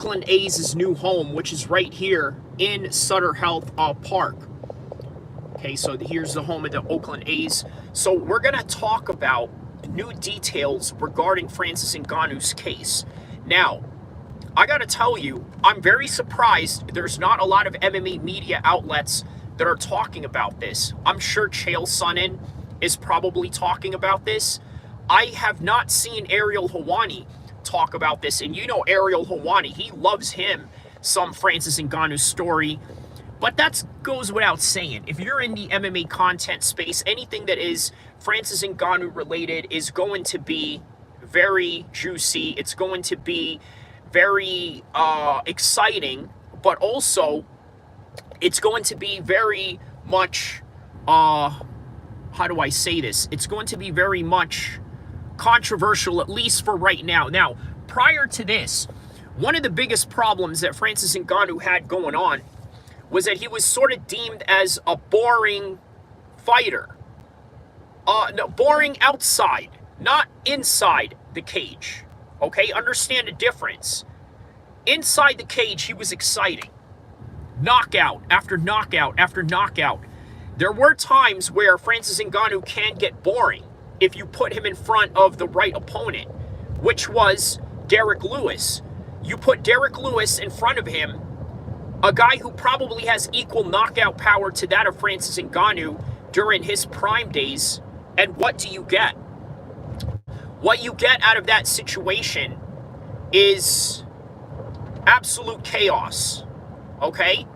Oakland A's new home, which is right here in Sutter Health Park. Okay, so here's the home of the Oakland A's. So we're going to talk about new details regarding Francis Ngannou's case. Now, I got to tell you, I'm very surprised there's not a lot of MMA media outlets that are talking about this. I'm sure Chael Sonnen is probably talking about this. I have not seen Ariel Helwani talk about this. And you know Ariel Helwani, he loves him some Francis Ngannou's story. But that goes without saying. If you're in the MMA content space, anything that is Francis Ngannou related is going to be very juicy. It's going to be very exciting, but also it's going to be very much, how do I say this? It's going to be very much controversial, at least for right now. Now, prior to this, one of the biggest problems that Francis Ngannou had going on was that he was sort of deemed as a boring fighter. No, boring outside, not inside the cage. Okay, understand the difference. Inside the cage, he was exciting. Knockout after knockout after knockout. There were times where Francis Ngannou can get boring if you put him in front of the right opponent, which was Derrick Lewis. You put Derrick Lewis in front of him, a guy who probably has equal knockout power to that of Francis Ngannou during his prime days, and what do you get? What you get out of that situation is absolute chaos, okay?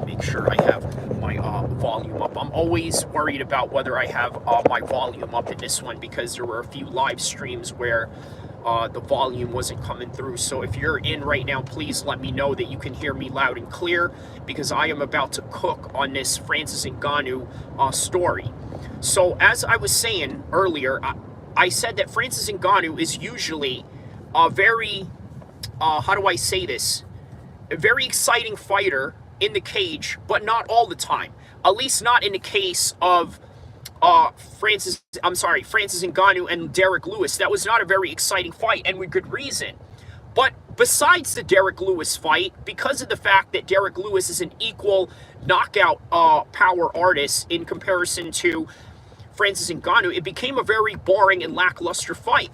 Make sure I have my volume up. I'm always worried about whether I have my volume up in this one because there were a few live streams where the volume wasn't coming through. So if you're in right now, please let me know that you can hear me loud and clear because I am about to cook on this Francis Ngannou story. So as I was saying earlier, I said that Francis Ngannou is usually a very, how do I say this? A very exciting fighter in the cage, but not all the time. At least not in the case of Francis Ngannou and Derrick Lewis. That was not a very exciting fight, and with good reason. But besides the Derrick Lewis fight, because of the fact that Derrick Lewis is an equal knockout power artist in comparison to Francis Ngannou, it became a very boring and lackluster fight.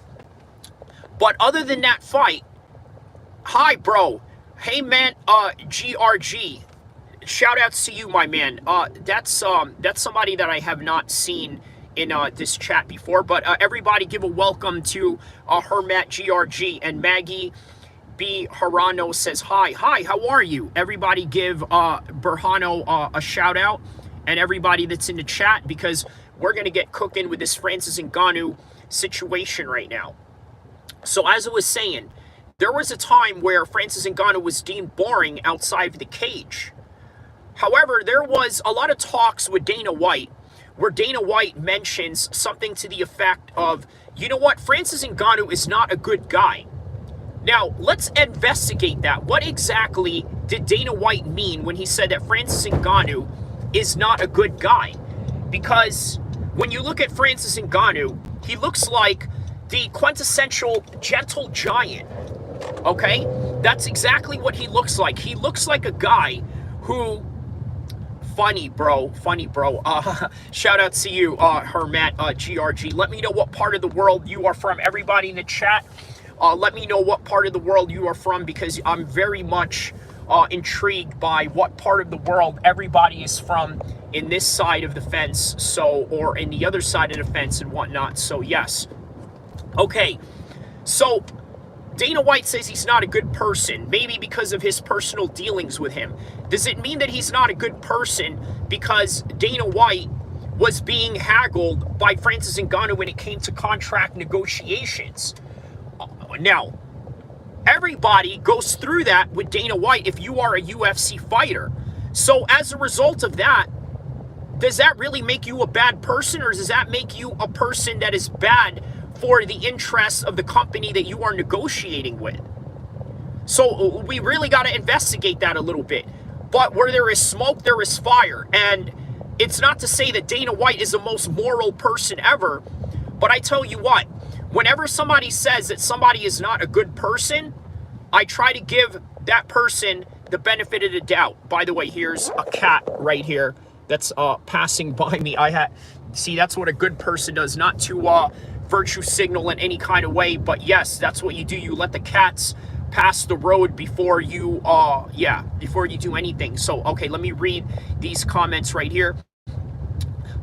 But other than that fight, hi, bro. Hey, man, GRG. Shout outs to you, my man. That's somebody that I have not seen in this chat before. But everybody give a welcome to Hermat GRG. And Maggie B. Harano says hi. Hi, how are you? Everybody give Berhano a shout out. And everybody that's in the chat, because we're going to get cooking with this Francis Ngannou situation right now. So as I was saying, there was a time where Francis Ngannou was deemed boring outside of the cage. However, there was a lot of talks with Dana White where Dana White mentions something to the effect of, you know what, Francis Ngannou is not a good guy. Now, let's investigate that. What exactly did Dana White mean when he said that Francis Ngannou is not a good guy? Because when you look at Francis Ngannou, he looks like the quintessential gentle giant, okay? That's exactly what he looks like. He looks like a guy who... Funny, bro. Shout out to you, Hermat GRG. Let me know what part of the world you are from. Everybody in the chat, let me know what part of the world you are from, because I'm very much intrigued by what part of the world everybody is from in this side of the fence, so, or in the other side of the fence and whatnot. So yes. Okay. So Dana White says he's not a good person, maybe because of his personal dealings with him. Does it mean that he's not a good person because Dana White was being haggled by Francis Ngannou when it came to contract negotiations? Now, everybody goes through that with Dana White if you are a UFC fighter. So as a result of that, does that really make you a bad person, or does that make you a person that is bad for the interests of the company that you are negotiating with? So we really got to investigate that a little bit. But where there is smoke, there is fire. And it's not to say that Dana White is the most moral person ever, but I tell you what, Whenever somebody says that somebody is not a good person, I try to give that person the benefit of the doubt. By the way, here's a cat right here that's passing by me. See, that's what a good person does, not to virtue signal in any kind of way, but yes, that's what you do. You let the cats pass the road before you before you do anything. So okay, let me read these comments right here.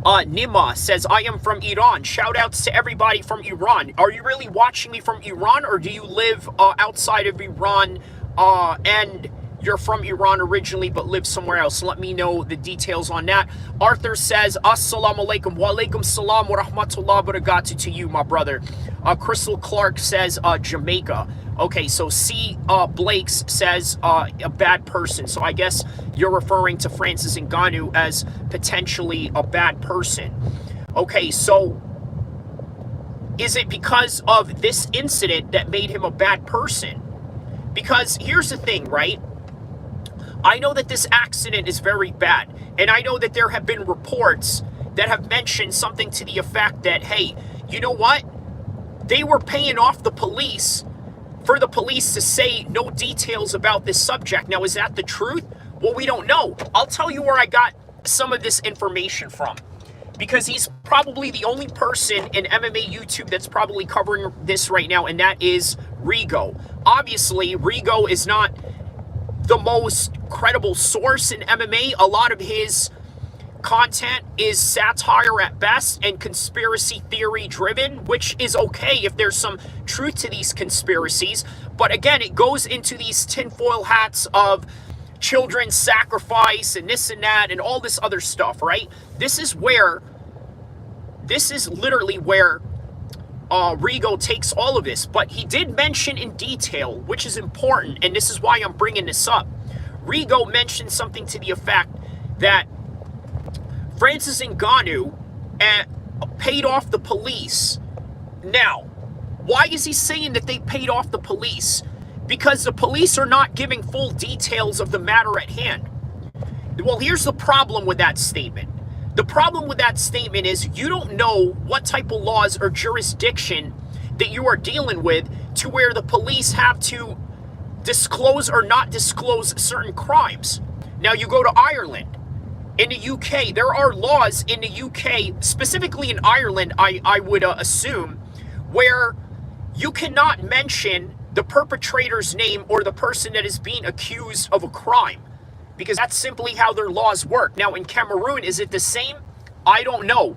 Nima says, I am from Iran. Shout outs to everybody from Iran. Are you really watching me from Iran, or do you live outside of Iran and you're from Iran originally but live somewhere else? Let me know the details on that. Arthur says, Assalamu alaikum. Wa alaikum salam wa rahmatullahi wa barakatuh to you, my brother. Crystal Clark says, Jamaica. Okay, so C. Blakes says a bad person. So I guess you're referring to Francis Ngannou as potentially a bad person. Okay, so is it because of this incident that made him a bad person? Because here's the thing, right? I know that this accident is very bad, and I know that there have been reports that have mentioned something to the effect that, hey, you know what? They were paying off the police for the police to say no details about this subject. Now, is that the truth? Well, we don't know. I'll tell you where I got some of this information from, because he's probably the only person in MMA YouTube that's probably covering this right now, and that is Rigo. Obviously, Rigo is not the most credible source in MMA. A lot of his content is satire at best and conspiracy theory driven, which is okay if there's some truth to these conspiracies. But again, it goes into these tinfoil hats of children's sacrifice and this and that and all this other stuff, right? This is literally where Rigo takes all of this. But he did mention in detail, which is important, and this is why I'm bringing this up. Rigo mentioned something to the effect that Francis Ngannou paid off the police. Now, why is he saying that they paid off the police? Because the police are not giving full details of the matter at hand. Well, here's the problem with that statement. The problem with that statement is you don't know what type of laws or jurisdiction that you are dealing with to where the police have to disclose or not disclose certain crimes. Now, you go to Ireland. In the UK, there are laws in the UK, specifically in Ireland, I would assume, where you cannot mention the perpetrator's name or the person that is being accused of a crime, because that's simply how their laws work. Now, in Cameroon, is it the same? I don't know.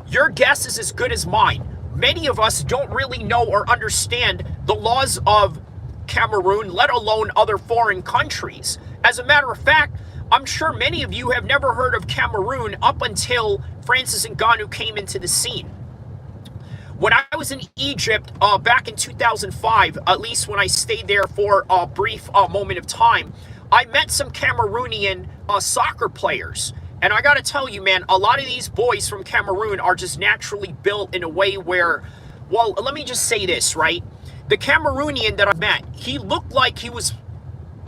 Your guess is as good as mine. Many of us don't really know or understand the laws of Cameroon, let alone other foreign countries. As a matter of fact, I'm sure many of you have never heard of Cameroon up until Francis Ngannou came into the scene. When I was in Egypt back in 2005, at least when I stayed there for a brief moment of time, I met some Cameroonian soccer players. And I got to tell you, man, a lot of these boys from Cameroon are just naturally built in a way where, well, let me just say this, right? The Cameroonian that I met, he looked like he was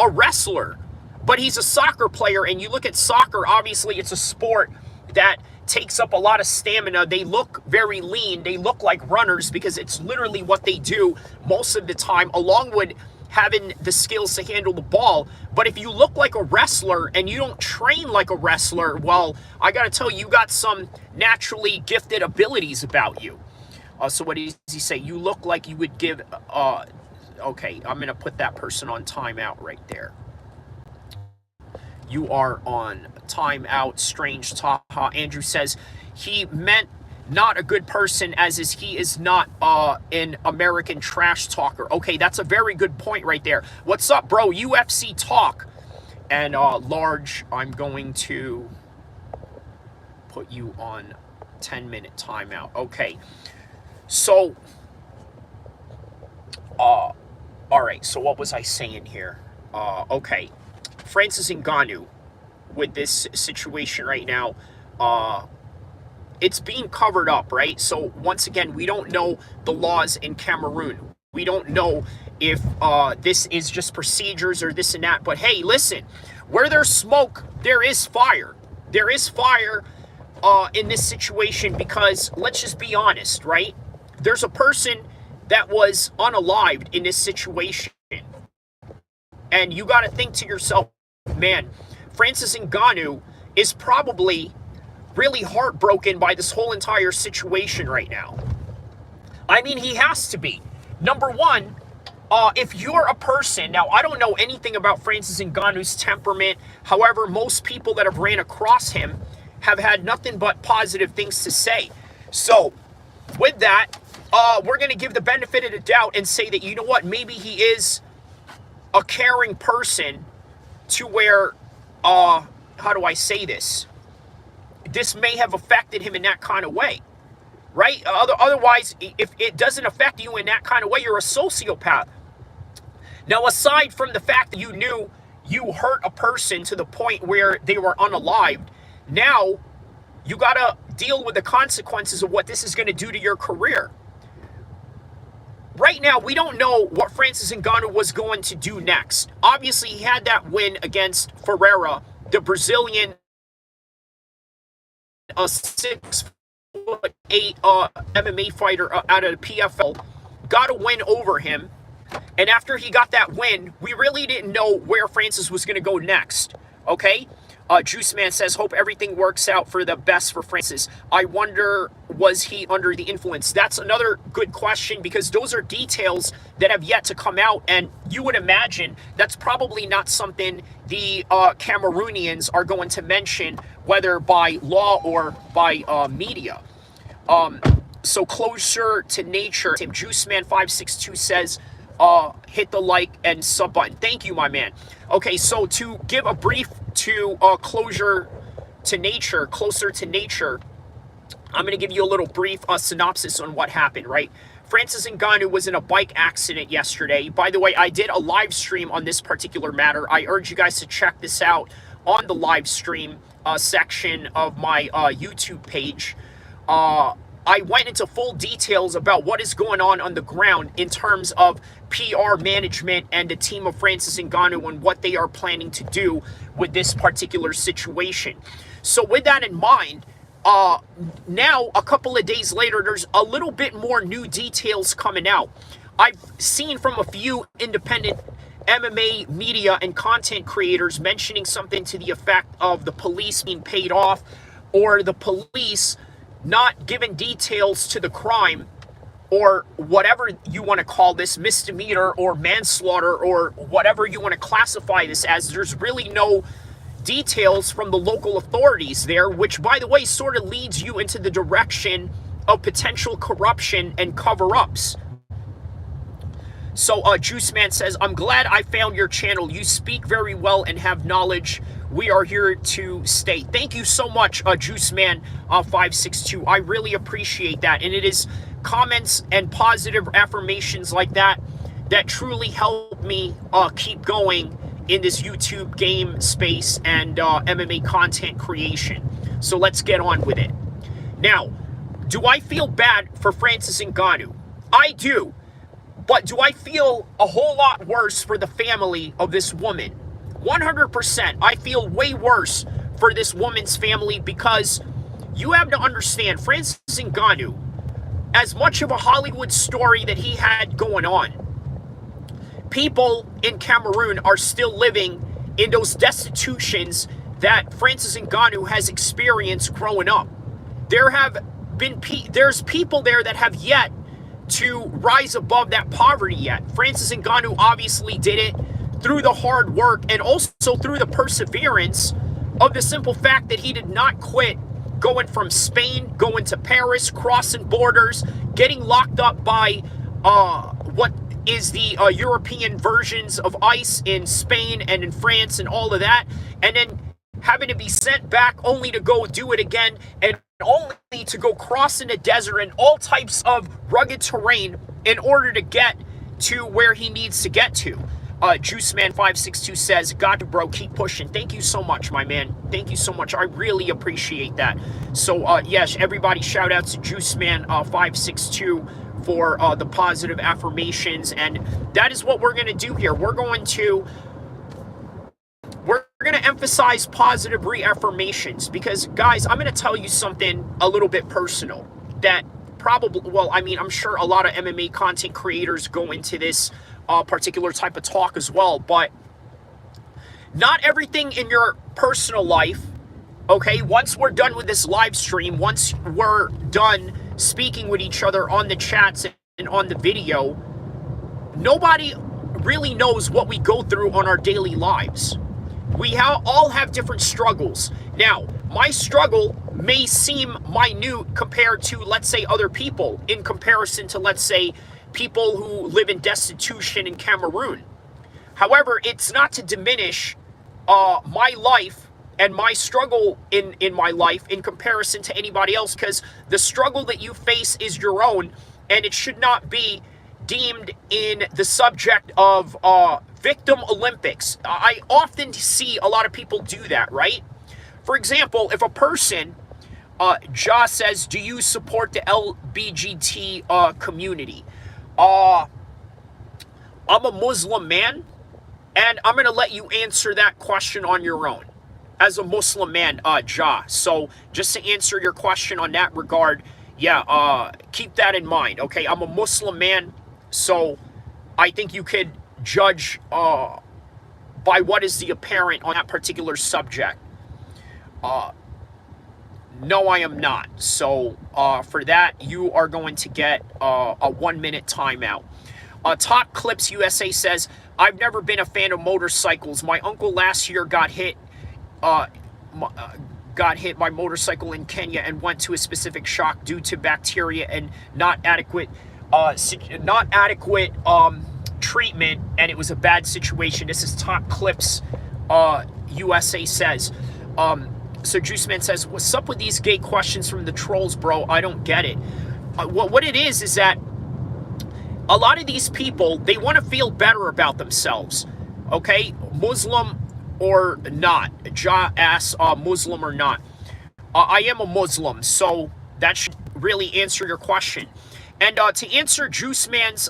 a wrestler, but he's a soccer player. And you look at soccer, obviously it's a sport that takes up a lot of stamina. They look very lean. They look like runners because it's literally what they do most of the time, along with having the skills to handle the ball. But if you look like a wrestler and you don't train like a wrestler, well, I got to tell you, you got some naturally gifted abilities about you. So what does he say? You look like you would give... okay, I'm going to put that person on timeout right there. You are on timeout, strange Taha. Andrew says he meant not a good person, as is he is not an American trash talker. Okay, that's a very good point right there. What's up, bro? UFC talk. And Large, I'm going to put you on 10-minute timeout. Okay, so all right, so what was I saying here? Okay, Francis Ngannou, with this situation right now, it's being covered up, right? So once again, we don't know the laws in Cameroon. We don't know if this is just procedures or this and that. But hey, listen, where there's smoke, there is fire. There is fire in this situation because let's just be honest, right? There's a person that was unalived in this situation. And you got to think to yourself, man, Francis Ngannou is probably really heartbroken by this whole entire situation right now. I mean, he has to be. Number one, if you're a person, now I don't know anything about Francis Ngannou's temperament. However, most people that have ran across him have had nothing but positive things to say. So, with that, we're going to give the benefit of the doubt and say that, you know what, maybe he is a caring person to where, how do I say this? This may have affected him in that kind of way, right? Otherwise, if it doesn't affect you in that kind of way, you're a sociopath. Now, aside from the fact that you knew you hurt a person to the point where they were unalived, now you got to deal with the consequences of what this is going to do to your career. Right now, we don't know what Francis Ngannou was going to do next. Obviously, he had that win against Ferreira, the Brazilian 6'8" MMA fighter out of the PFL. Got a win over him. And after he got that win, we really didn't know where Francis was going to go next. Okay? Juice Man says, hope everything works out for the best for Francis. I wonder, was he under the influence? That's another good question, because those are details that have yet to come out. And you would imagine that's probably not something the Cameroonians are going to mention, whether by law or by media. So closer to nature. Tim Juiceman562 says, hit the like and sub button. Thank you, my man. Okay, so to give a brief to closer to nature, I'm going to give you a little brief synopsis on what happened, right? Francis Ngannou was in a bike accident yesterday. By the way, I did a live stream on this particular matter. I urge you guys to check this out on the live stream section of my YouTube page. I went into full details about what is going on the ground in terms of PR management and the team of Francis Ngannou and what they are planning to do with this particular situation. So with that in mind, now a couple of days later, there's a little bit more new details coming out. I've seen from a few independent MMA media and content creators mentioning something to the effect of the police being paid off, or the police not giving details to the crime, or whatever you want to call this, misdemeanor or manslaughter, or whatever you want to classify this as. There's really no details from the local authorities there, which, by the way, sort of leads you into the direction of potential corruption and cover-ups. So Juice Man says, I'm glad I found your channel. You speak very well and have knowledge. We are here to stay. Thank you so much, Juice Man 562. I really appreciate that. And it is comments and positive affirmations like that that truly help me keep going in this YouTube game space and MMA content creation. So let's get on with it. Now, do I feel bad for Francis Ngannou? I do. But do I feel a whole lot worse for the family of this woman? 100%. I feel way worse for this woman's family, because you have to understand, Francis Ngannou, as much of a Hollywood story that he had going on, people in Cameroon are still living in those destitutions that Francis Ngannou has experienced growing up. There's people there that have yet to rise above that poverty yet. Francis Ngannou obviously did it through the hard work and also through the perseverance of the simple fact that he did not quit going from Spain, going to Paris, crossing borders, getting locked up by what is the European versions of ICE in Spain and in France and all of that, and then having to be sent back only to go do it again, and only to go crossing the desert and all types of rugged terrain in order to get to where he needs to get to. Juiceman562 says, got to, bro, keep pushing. Thank you so much, my man. Thank you so much. I really appreciate that. So, yes, everybody shout out to Juiceman562 for the positive affirmations. And that is what we're going to do here. We're going to emphasize positive reaffirmations, because, guys, I'm going to tell you something a little bit personal that probably, well, I mean, I'm sure a lot of MMA content creators go into this particular type of talk as well, but not everything in your personal life, okay, once we're done with this live stream, once we're done speaking with each other on the chats and on the video, nobody really knows what we go through on our daily lives. We all have different struggles. Now, my struggle may seem minute compared to, let's say, other people, in comparison to, let's say, people who live in destitution in Cameroon. However, it's not to diminish my life and my struggle in my life in comparison to anybody else, because the struggle that you face is your own, and it should not be deemed in the subject of victim Olympics. I often see a lot of people do that, right? For example, if a person, Ja says, do you support the LBGT community? I'm a Muslim man, and I'm going to let you answer that question on your own. As a Muslim man, Ja. So just to answer your question on that regard, yeah, keep that in mind, okay? I'm a Muslim man, so I think you could judge by what is the apparent on that particular subject. No, I am not. So for that, you are going to get a 1-minute timeout. Top Clips USA says, I've never been a fan of motorcycles. My uncle last year got hit by motorcycle in Kenya and went to a specific shock due to bacteria and not adequate treatment, and it was a bad situation. This is Top Clips USA says. So Juice Man says, what's up with these gay questions from the trolls, bro? I don't get it. What it is that a lot of these people, they want to feel better about themselves, okay? Muslim or not. Ja asks, Muslim or not. I am a Muslim, so that should really answer your question. And to answer Juice Man's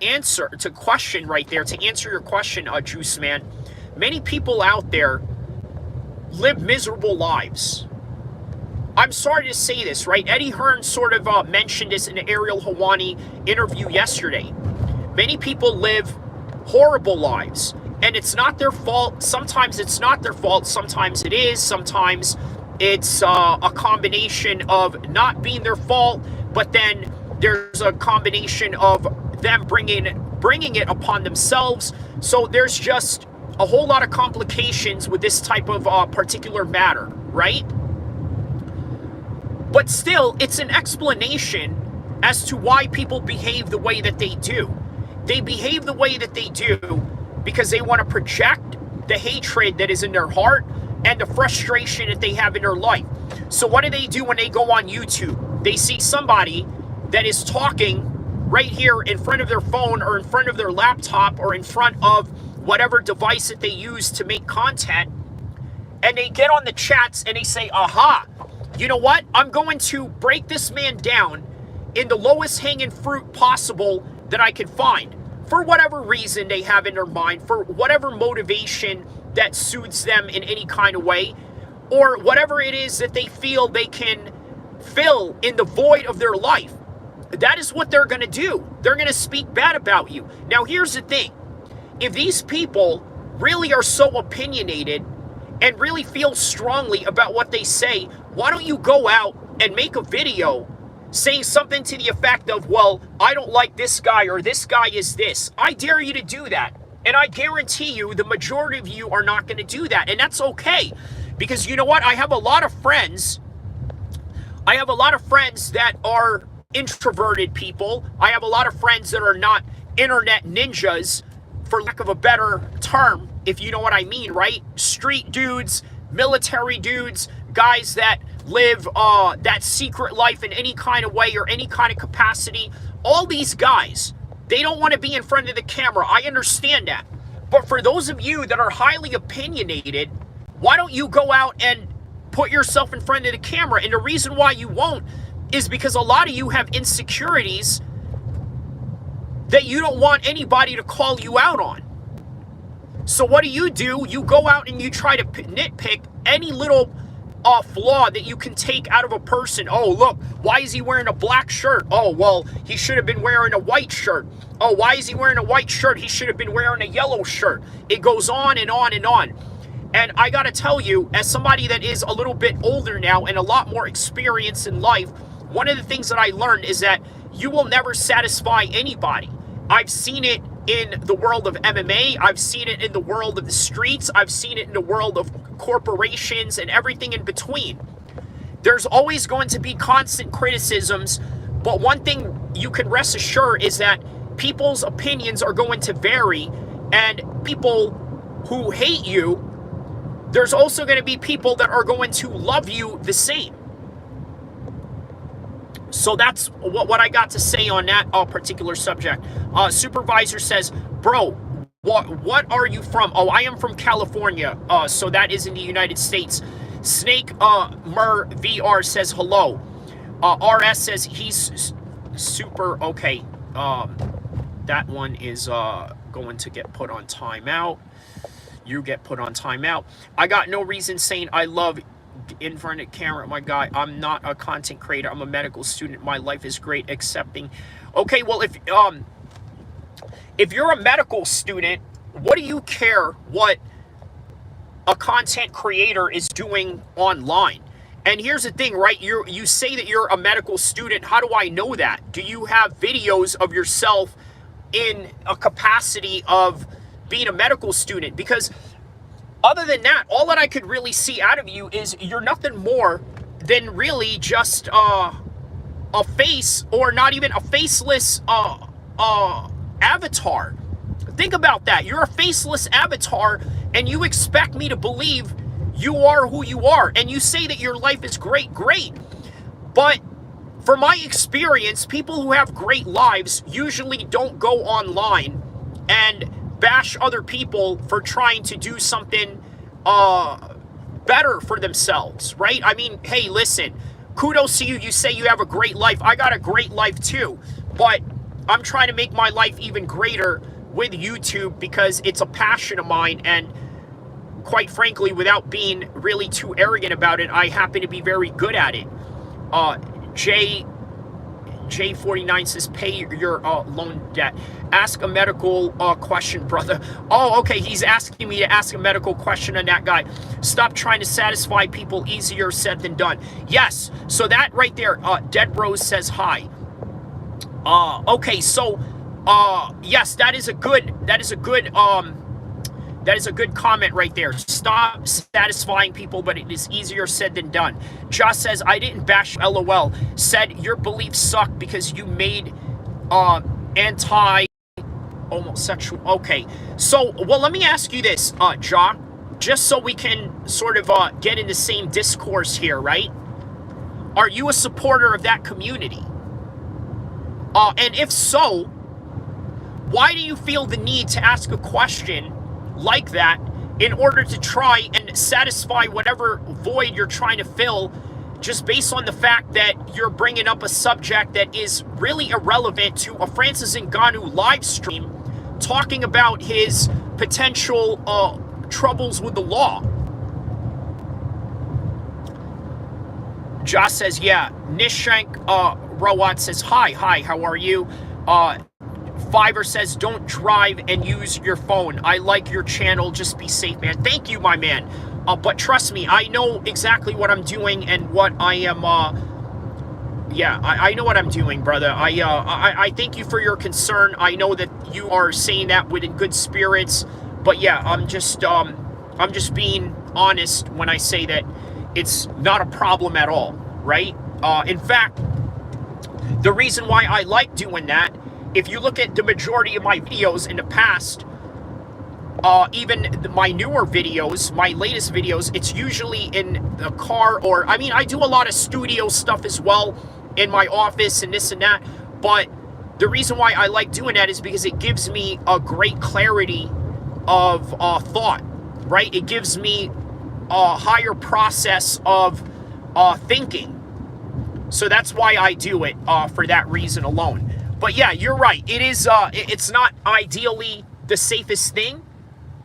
answer to question right there, to answer your question, Juice Man, many people out there live miserable lives. I'm sorry to say this, right? Eddie Hearn sort of mentioned this in the Ariel Helwani interview yesterday. Many people live horrible lives, and it's not their fault. Sometimes it's not their fault. Sometimes it is. Sometimes it's a combination of not being their fault, but then there's a combination of them bringing it upon themselves. So there's just a whole lot of complications with this type of particular matter, right? But still, it's an explanation as to why people behave the way that they do. They behave the way that they do because they want to project the hatred that is in their heart and the frustration that they have in their life. So what do they do when they go on YouTube? They see somebody that is talking right here in front of their phone or in front of their laptop or in front of whatever device that they use to make content, and they get on the chats and they say, aha, you know what? I'm going to break this man down in the lowest hanging fruit possible that I can find, for whatever reason they have in their mind, for whatever motivation that suits them in any kind of way, or whatever it is that they feel they can fill in the void of their life. That is what they're going to do. They're going to speak bad about you. Now, here's the thing. If these people really are so opinionated and really feel strongly about what they say, why don't you go out and make a video saying something to the effect of, well, I don't like this guy, or this guy is this. I dare you to do that. And I guarantee you the majority of you are not going to do that. And that's okay. Because you know what? I have a lot of friends. I have a lot of friends that are introverted people. I have a lot of friends that are not internet ninjas, for lack of a better term, if you know what I mean, right? Street dudes, military dudes, guys that live that secret life in any kind of way or any kind of capacity. All these guys, they don't want to be in front of the camera. I understand that. But for those of you that are highly opinionated, why don't you go out and put yourself in front of the camera? And the reason why you won't is because a lot of you have insecurities that you don't want anybody to call you out on. So what do? You go out and you try to nitpick any little flaw that you can take out of a person. Oh, look, why is he wearing a black shirt? Oh, well, he should have been wearing a white shirt. Oh, why is he wearing a white shirt? He should have been wearing a yellow shirt. It goes on and on and on. And I gotta tell you, as somebody that is a little bit older now and a lot more experience in life, one of the things that I learned is that you will never satisfy anybody. I've seen it in the world of MMA. I've seen it in the world of the streets. I've seen it in the world of corporations and everything in between. There's always going to be constant criticisms, but one thing you can rest assured is that people's opinions are going to vary, and people who hate you, there's also going to be people that are going to love you the same. So that's what I got to say on that particular subject. Supervisor says, bro, what are you from? Oh, I am from California. So that is in the United States. Snake Mur VR says hello. RS says he's super okay. That one is going to get put on timeout. You get put on timeout. I got no reason saying I love in front of the camera, my guy. I'm not a content creator. I'm a medical student. My life is great, accepting. Okay, well, if you're a medical student, what do you care what a content creator is doing online? And here's the thing, right? You say that you're a medical student. How do I know that? Do you have videos of yourself in a capacity of being a medical student? Because other than that, all that I could really see out of you is you're nothing more than really just a face, or not even a faceless avatar. Think about that. You're a faceless avatar, and you expect me to believe you are who you are. And you say that your life is great. But from my experience, people who have great lives usually don't go online and bash other people for trying to do something better for themselves, right? I mean, hey, listen, kudos to you. You say you have a great life. I got a great life too, but I'm trying to make my life even greater with YouTube because it's a passion of mine, and quite frankly, without being really too arrogant about it, I happen to be very good at it. J49 says, pay your loan debt. Ask a medical question, brother. Oh, okay, he's asking me to ask a medical question on that guy. Stop trying to satisfy people. Easier said than done. Yes, so that right there, Dead Rose says hi. Okay, so, yes, that is a good comment right there. Stop satisfying people, but it is easier said than done. Josh says, I didn't bash LOL. Said your beliefs suck because you made anti-homosexual. Okay, so, well, let me ask you this, Josh, just so we can sort of get in the same discourse here, right? Are you a supporter of that community? And if so, why do you feel the need to ask a question like that in order to try and satisfy whatever void you're trying to fill, just based on the fact that you're bringing up a subject that is really irrelevant to a Francis Ngannou live stream talking about his potential troubles with the law? Josh says, yeah. Nishank Rawat says, hi, how are you? Fiverr says, don't drive and use your phone. I like your channel. Just be safe, man. Thank you, my man. But trust me, I know exactly what I'm doing and what I am, I know what I'm doing, brother. I thank you for your concern. I know that you are saying that within good spirits, but yeah, I'm just being honest when I say that it's not a problem at all, right? In fact, the reason why I like doing that, if you look at the majority of my videos in the past, even my newer videos, my latest videos, it's usually in the car, or, I mean, I do a lot of studio stuff as well in my office and this and that, but the reason why I like doing that is because it gives me a great clarity of thought, right? It gives me a higher process of thinking. So that's why I do it, for that reason alone. But yeah, you're right. It is. It's not ideally the safest thing,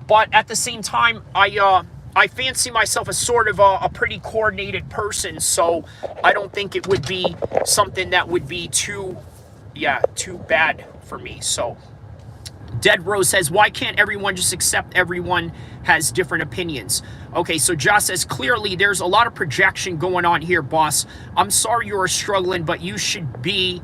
but at the same time, I I fancy myself as sort of a pretty coordinated person, so I don't think it would be something that would be too bad for me. So Dead Rose says, why can't everyone just accept everyone has different opinions? Okay, so Josh says, clearly there's a lot of projection going on here, boss. I'm sorry you are struggling, but you should be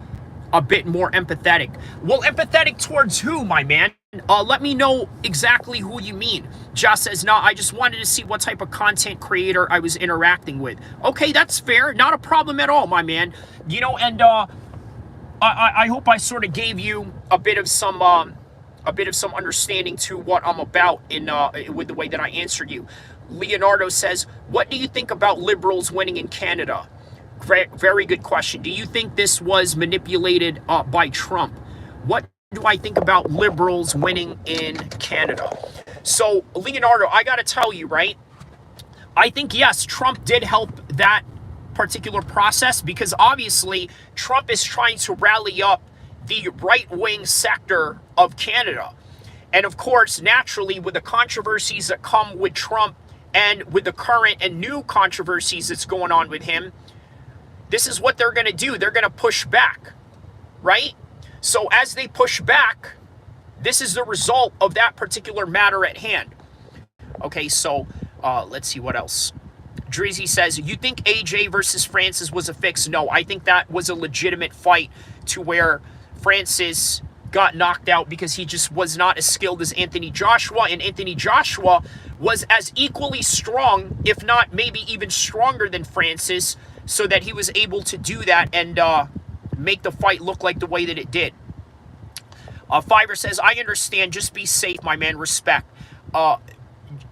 a bit more empathetic. Well, empathetic towards who, my man? Let me know exactly who you mean. Josh says, no, I just wanted to see what type of content creator I was interacting with. Okay, that's fair. Not a problem at all, my man. You know, and I hope I sort of gave you a bit of some understanding to what I'm about in with the way that I answered you. Leonardo says, what do you think about liberals winning in Canada? Very good question. Do you think this was manipulated by Trump? What do I think about liberals winning in Canada? So, Leonardo, I got to tell you, right? I think, yes, Trump did help that particular process, because obviously Trump is trying to rally up the right-wing sector of Canada. And of course, naturally, with the controversies that come with Trump and with the current and new controversies that's going on with him, this is what they're going to do. They're going to push back, right? So as they push back, this is the result of that particular matter at hand. Okay, so let's see what else. Drizzy says, you think AJ versus Francis was a fix? No, I think that was a legitimate fight to where Francis got knocked out because he just was not as skilled as Anthony Joshua, and Anthony Joshua was as equally strong, if not maybe even stronger than Francis, so that he was able to do that and make the fight look like the way that it did. Fiverr says, I understand, just be safe, my man, respect.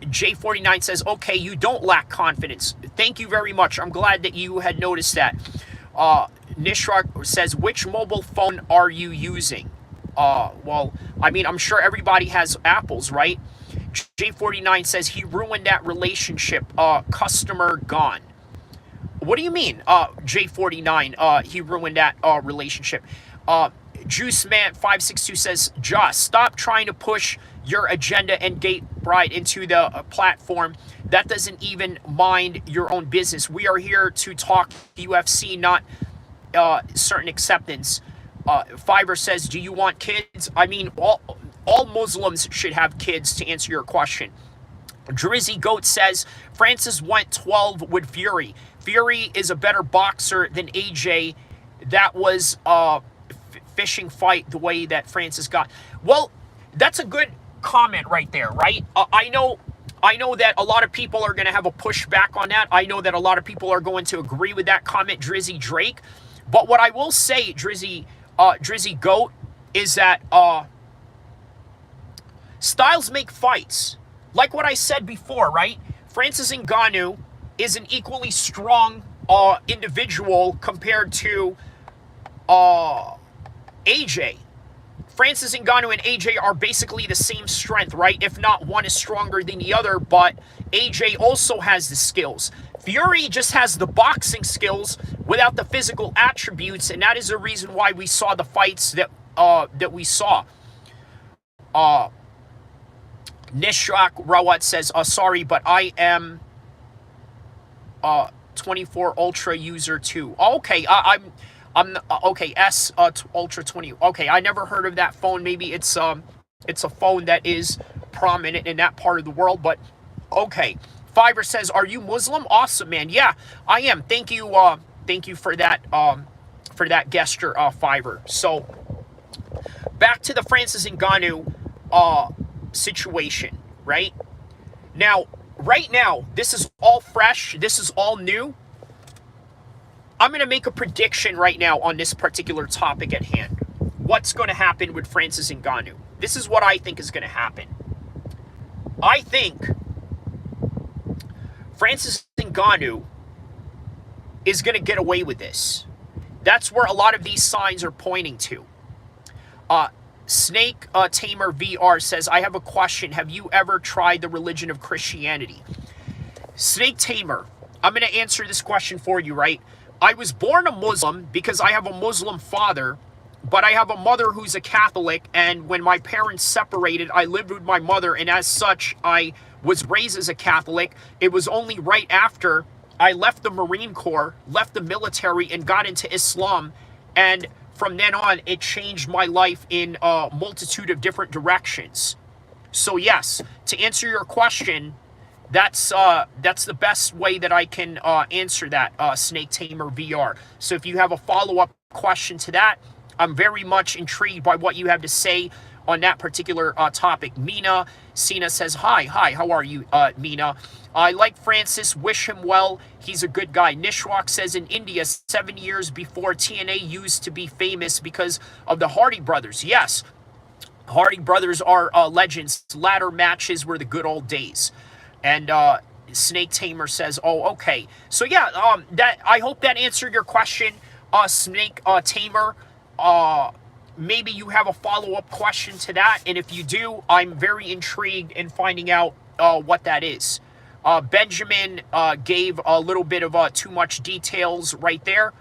J49 says, okay, you don't lack confidence. Thank you very much. I'm glad that you had noticed that. Nishrak says, which mobile phone are you using? Well, I mean, I'm sure everybody has Apples, right? J49 says, he ruined that relationship. Customer gone. What do you mean, J49, he ruined that relationship? JuiceMan562 says, just stop trying to push your agenda and gate bride into the platform that doesn't even mind your own business. We are here to talk UFC, not certain acceptance. Fiverr says, do you want kids? I mean, all Muslims should have kids, to answer your question. Drizzy Goat says, Francis went 12 with Fury. Fury is a better boxer than AJ. That was a fishing fight the way that Francis got. Well, that's a good comment right there, right? I know that a lot of people are going to have a pushback on that. I know that a lot of people are going to agree with that comment, Drizzy Drake. But what I will say, Drizzy Goat, is that styles make fights. Like what I said before, right? Francis Ngannou is an equally strong individual compared to AJ. Francis Ngannou and AJ are basically the same strength, right? If not, one is stronger than the other, but AJ also has the skills. Fury just has the boxing skills without the physical attributes, and that is the reason why we saw the fights that we saw. Nishrak Rawat says, sorry, but I am 24 Ultra user too. Okay, I'm okay, S Ultra 20. Okay, I never heard of that phone. Maybe it's a phone that is prominent in that part of the world, but okay. Fiverr says, are you Muslim? Awesome, man. Yeah, I am. Thank you for that gesture, Fiverr. So back to the Francis Ngannou situation, right? Right now, this is all fresh. This is all new. I'm going to make a prediction right now on this particular topic at hand. What's going to happen with Francis Ngannou? This is what I think is going to happen. I think Francis Ngannou is going to get away with this. That's where a lot of these signs are pointing to. Snake Tamer VR says, I have a question. Have you ever tried the religion of Christianity? Snake Tamer, I'm going to answer this question for you, right? I was born a Muslim because I have a Muslim father, but I have a mother who's a Catholic, and when my parents separated, I lived with my mother, and as such, I was raised as a Catholic. It was only right after I left the Marine Corps, left the military, and got into Islam. And from then on, it changed my life in a multitude of different directions. So yes, to answer your question, that's the best way that I can answer that, Snake Tamer VR. So if you have a follow-up question to that, I'm very much intrigued by what you have to say on that particular topic. Mina Sina says, hi, how are you, Mina? I like Francis, wish him well. He's a good guy. Nishwak says, in India, 7 years before TNA used to be famous because of the Hardy Brothers. Yes, Hardy Brothers are legends. Ladder matches were the good old days. And Snake Tamer says, oh, okay. So yeah, that I hope that answered your question, Snake Tamer. Maybe you have a follow-up question to that, and if you do, I'm very intrigued in finding out what that is. Benjamin gave a little bit of too much details right there.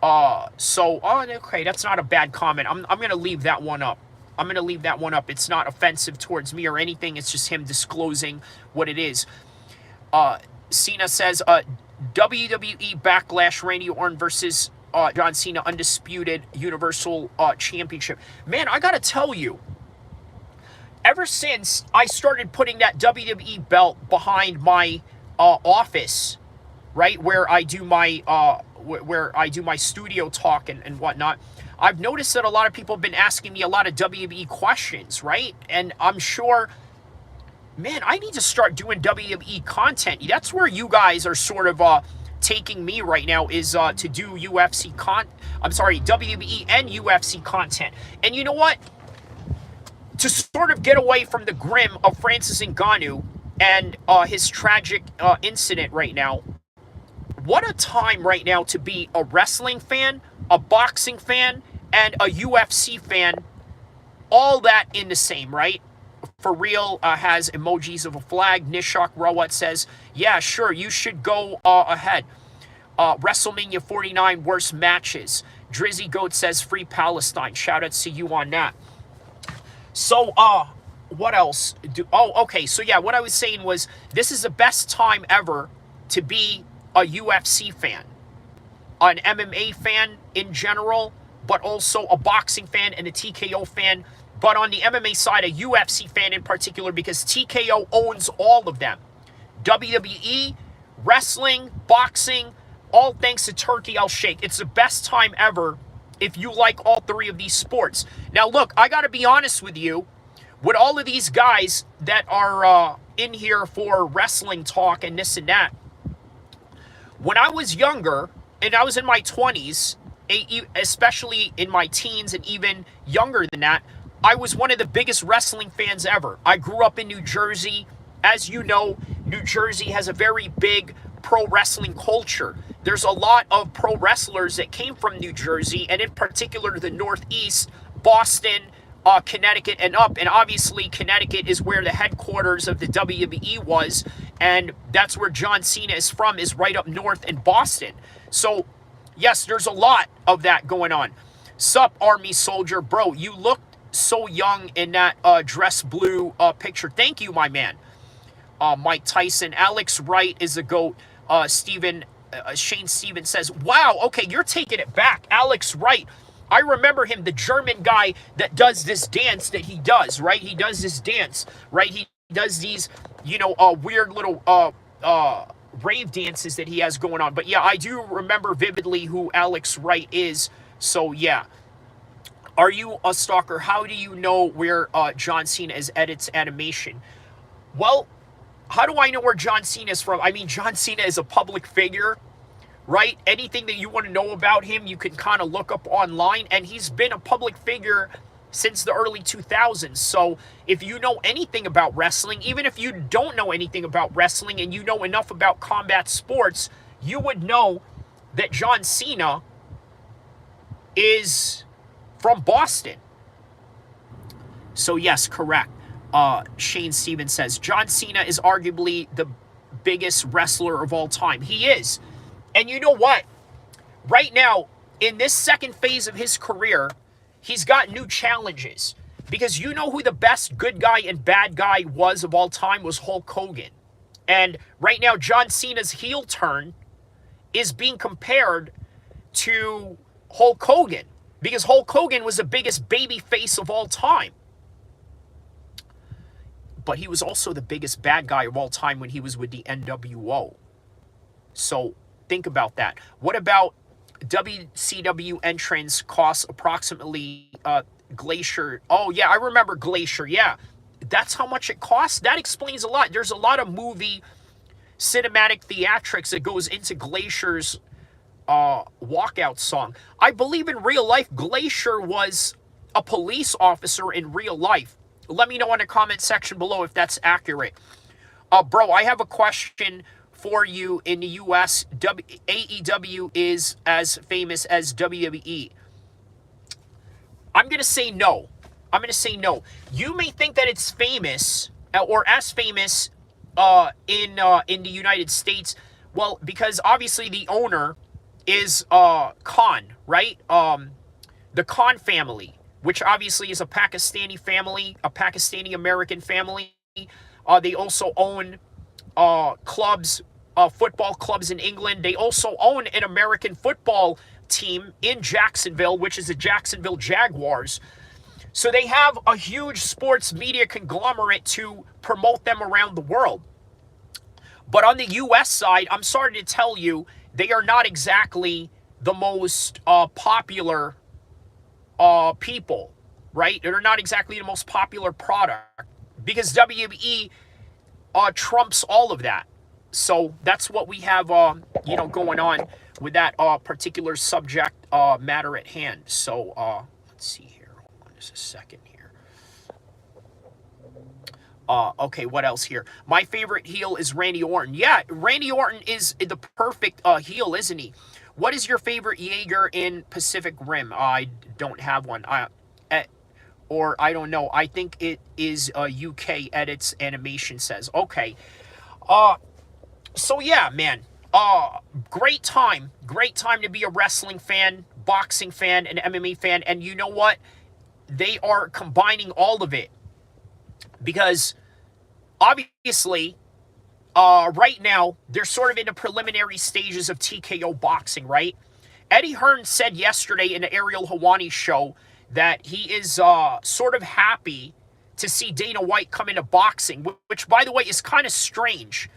Okay, that's not a bad comment. I'm going to leave that one up. I'm going to leave that one up. It's not offensive towards me or anything. It's just him disclosing what it is. Cena says, WWE Backlash, Randy Orton versus John Cena, undisputed Universal Championship. Man, I got to tell you, ever since I started putting that WWE belt behind my office, right, where I do my studio talk and whatnot, I've noticed that a lot of people have been asking me a lot of WWE questions, right? And I'm sure, man, I need to start doing WWE content. That's where you guys are sort of taking me right now, is to do WWE and UFC content. And you know what? To sort of get away from the grim of Francis Ngannou and his tragic incident right now, what a time right now to be a wrestling fan, a boxing fan, and a UFC fan, all that in the same, right? For real has emojis of a flag. Nishak Rawat says, yeah, sure, you should go ahead. WrestleMania 49 worst matches. Drizzy Goat says, free Palestine. Shout out to you on that. So, what else? Okay, so yeah, what I was saying was, this is the best time ever to be a UFC fan, an MMA fan in general, but also a boxing fan and a TKO fan. But on the MMA side, a UFC fan in particular, because TKO owns all of them. WWE, wrestling, boxing, all thanks to Turkey Al-Sheikh. It's the best time ever if you like all three of these sports. Now, look, I got to be honest with you. With all of these guys that are in here for wrestling talk and this and that, when I was younger, and I was in my 20s, especially in my teens and even younger than that, I was one of the biggest wrestling fans ever. I grew up in New Jersey. As you know, New Jersey has a very big pro wrestling culture. There's a lot of pro wrestlers that came from New Jersey, and in particular the Northeast, Boston, Connecticut, and up. And obviously, Connecticut is where the headquarters of the WWE was, and that's where John Cena is from, is right up north in Boston. So, yes, there's a lot of that going on. Sup, Army Soldier. Bro, you looked so young in that dress blue picture. Thank you, my man. Mike Tyson. Alex Wright is a GOAT. Shane Stevens says, wow, okay, you're taking it back. Alex Wright. I remember him, the German guy that does this dance that he does, right? He does this dance, right? He does these, weird little rave dances that he has going on. But yeah, I do remember vividly who Alex Wright is. So yeah. Are you a stalker? How do you know where John Cena edits animation? Well, how do I know where John Cena is from? I mean, John Cena is a public figure, right? Anything that you want to know about him, you can kind of look up online. And he's been a public figure since the early 2000s. So if you know anything about wrestling, even if you don't know anything about wrestling and you know enough about combat sports, you would know that John Cena is from Boston. So yes, correct. Shane Stevens says, John Cena is arguably the biggest wrestler of all time. He is. And you know what? Right now, in this second phase of his career, he's got new challenges. Because you know who the best good guy and bad guy was of all time was Hulk Hogan. And right now, John Cena's heel turn is being compared to Hulk Hogan. Because Hulk Hogan was the biggest baby face of all time. But he was also the biggest bad guy of all time when he was with the NWO. So think about that. What about WCW entrance costs approximately Glacier? Oh, yeah, I remember Glacier. Yeah, that's how much it costs. That explains a lot. There's a lot of movie cinematic theatrics that goes into Glacier's walkout song. I believe in real life, Glacier was a police officer in real life. Let me know in the comment section below if that's accurate. Bro, I have a question for you. In the U.S., AEW is as famous as WWE. I'm going to say no. I'm going to say no. You may think that it's famous or as famous in the United States. Well, because obviously the owner is Khan, right? The Khan family, which obviously is a Pakistani family, a Pakistani-American family. They also own clubs, football clubs in England. They also own an American football team in Jacksonville, which is the Jacksonville Jaguars. So they have a huge sports media conglomerate to promote them around the world. But on the U.S. side, I'm sorry to tell you, they are not exactly the most popular people, right? They're not exactly the most popular product because WWE trumps all of that. So that's what we have, going on with that particular subject matter at hand. So let's see here. Hold on just a second here. Okay, what else here? My favorite heel is Randy Orton. Yeah, Randy Orton is the perfect heel, isn't he? What is your favorite Jaeger in Pacific Rim? I don't have one. Or I don't know. I think it is UK Edits Animation says. Okay. So yeah, man. Great time. Great time to be a wrestling fan, boxing fan, and MMA fan. And you know what? They are combining all of it. Because obviously, right now, they're sort of in the preliminary stages of TKO boxing, right? Eddie Hearn said yesterday in the Ariel Helwani show that he is sort of happy to see Dana White come into boxing, which, by the way, is kind of strange,